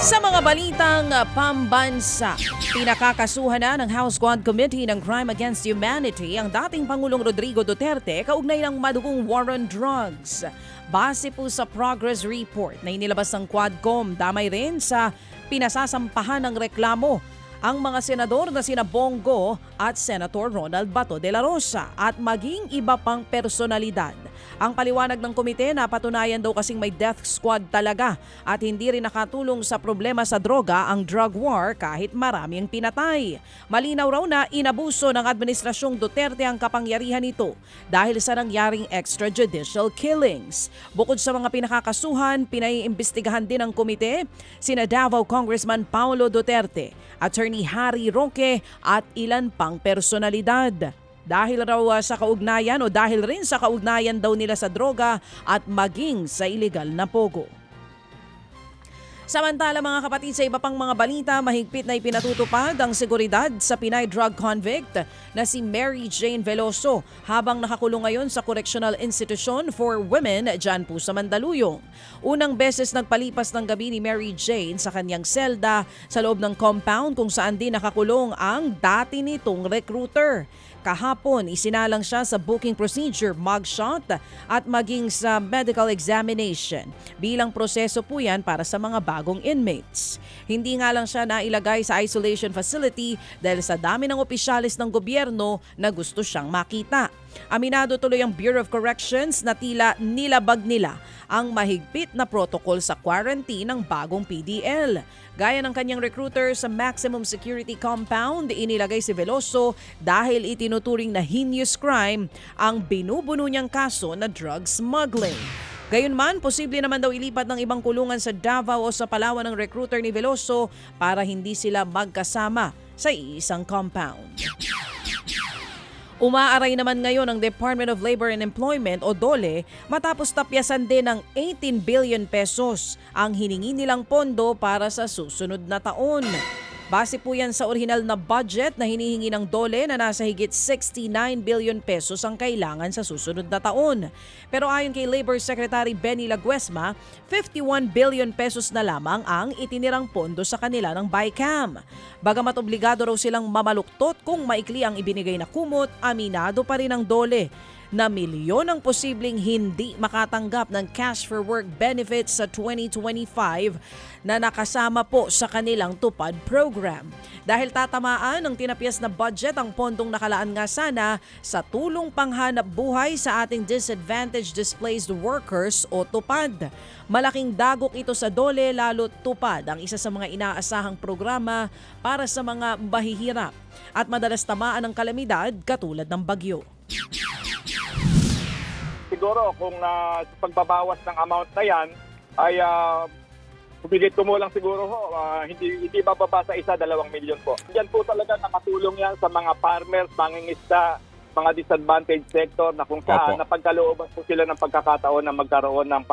Sa mga balitang pambansa, pinakakasuhan na ng House Quad Committee ng Crime Against Humanity ang dating Pangulong Rodrigo Duterte kaugnay ng madugong war on drugs. Base po sa progress report na inilabas ng Quadcom, damay rin sa pinasasampahan ng reklamo ang mga senador na sina Bongo at Senator Ronald Bato de la Rosa at maging iba pang personalidad. Ang paliwanag ng komite na patunayan daw kasing may death squad talaga at hindi rin nakatulong sa problema sa droga ang drug war kahit marami ang pinatay. Malinaw raw na inabuso ng Administrasyong Duterte ang kapangyarihan nito dahil sa nangyaring extrajudicial killings. Bukod sa mga pinakakasuhan, pinaiimbestigahan din ng komite sina Davao Congressman Paulo Duterte, Attorney Harry Roque at ilan pang personalidad. Dahil raw sa kaugnayan o dahil rin sa kaugnayan daw nila sa droga at maging sa illegal na pogo. Samantala mga kapatid, sa iba pang mga balita, mahigpit na ipinatutupad ang seguridad sa Pinay drug convict na si Mary Jane Veloso habang nakakulong ngayon sa Correctional Institution for Women dyan po sa Mandaluyong. Unang beses nagpalipas ng gabi ni Mary Jane sa kanyang selda sa loob ng compound kung saan din nakakulong ang dati nitong recruiter. Kahapon, isinalang siya sa booking procedure, mugshot at maging sa medical examination. Bilang proseso po yan para sa mga bagong inmates. Hindi nga lang siya nailagay sa isolation facility dahil sa dami ng opisyalis ng gobyerno na gusto siyang makita. Aminado tuloy ang Bureau of Corrections na tila nilabag nila ang mahigpit na protocol sa quarantine ng bagong PDL. Gaya ng kanyang recruiter sa maximum security compound, inilagay si Veloso dahil itinuturing na heinous crime ang binubuno niyang kaso na drug smuggling. Gayunman, posible naman daw ilipat ng ibang kulungan sa Davao o sa Palawan ng recruiter ni Veloso para hindi sila magkasama sa iisang compound. Umaaray naman ngayon ang Department of Labor and Employment o DOLE matapos tapyasan din ng 18 billion pesos ang hiningi nilang pondo para sa susunod na taon. Base po yan sa orihinal na budget na hinihingi ng DOLE na nasa higit 69 billion pesos ang kailangan sa susunod na taon. Pero ayon kay Labor Secretary Benny Laguesma, 51 billion pesos na lamang ang itinirang pondo sa kanila ng BICAM. Bagamat obligado raw silang mamaluktot kung maikli ang ibinigay na kumot, aminado pa rin ang DOLE na milyon ang posibleng hindi makatanggap ng cash for work benefits sa 2025 na nakasama po sa kanilang tupad program. Dahil tatamaan ng tinapyas na budget ang pondong nakalaan nga sana sa tulong panghanap buhay sa ating disadvantaged displaced workers o tupad. Malaking dagok ito sa DOLE lalo tupad ang isa sa mga inaasahang programa para sa mga mahihirap at madalas tamaan ng kalamidad katulad ng bagyo. Siguro kung sa pagbabawas ng amount na yan ay humigit kumulang siguro hindi bababa sa 1-2 milyon po. Diyan po talaga nakatulong yan sa mga farmers, mangingisda, mga disadvantaged sector na kung saan napagkalooban po sila ng pagkakataon na magkaroon ng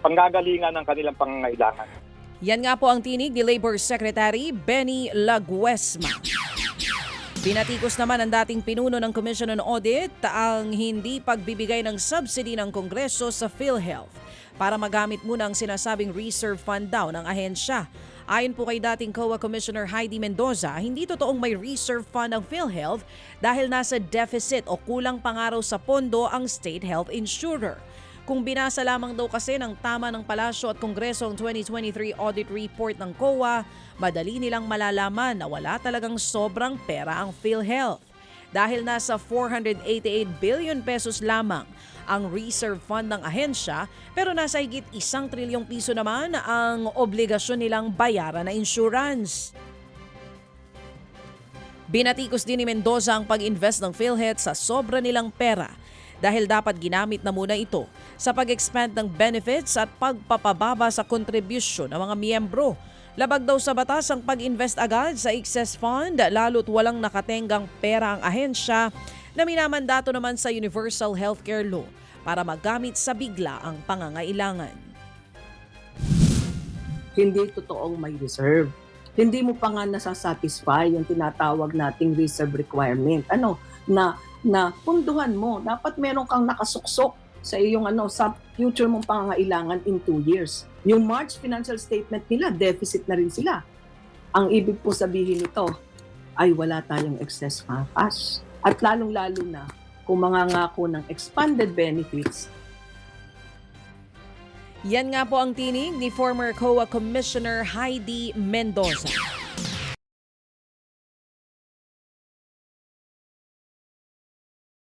panggagalingan ng kanilang pangangailangan. Yan nga po ang tinig ni Labor Secretary Benny Laguesma. Binatikos naman ang dating pinuno ng Commission on Audit ang hindi pagbibigay ng subsidy ng Kongreso sa PhilHealth para magamit muna ang sinasabing reserve fund daw ng ahensya. Ayon po kay dating COA Commissioner Heidi Mendoza, hindi totoong may reserve fund ang PhilHealth dahil nasa deficit o kulang pangaraw sa pondo ang state health insurer. Kung binasa lamang daw kasi ng tama ng Palasyo at Kongreso ang 2023 audit report ng COA, madali nilang malalaman na wala talagang sobrang pera ang PhilHealth. Dahil nasa 488 billion pesos lamang ang reserve fund ng ahensya, pero nasa higit 1 trilyong piso naman ang obligasyon nilang bayaran na insurance. Binatikos din ni Mendoza ang pag-invest ng PhilHealth sa sobra nilang pera dahil dapat ginamit na muna ito sa pag-expand ng benefits at pagpapababa sa kontribusyon ng mga miyembro. Labag daw sa batas ang pag-invest agad sa excess fund lalo't walang nakatenggang pera ang ahensya na minamandato naman sa Universal Healthcare Law para magamit sa bigla ang pangangailangan. Hindi totoong may reserve. Hindi mo pa nga nasasatisfy yung tinatawag nating reserve requirement. Na punduhan mo, dapat meron kang nakasuksok sa iyong sa future mong pangangailangan in 2 years. Yung March financial statement nila, deficit na rin sila. Ang ibig po sabihin nito ay wala tayong excess cash. At lalong-lalo na kung mangangako ng expanded benefits. Yan nga po ang tinig ni former COA Commissioner Heidi Mendoza.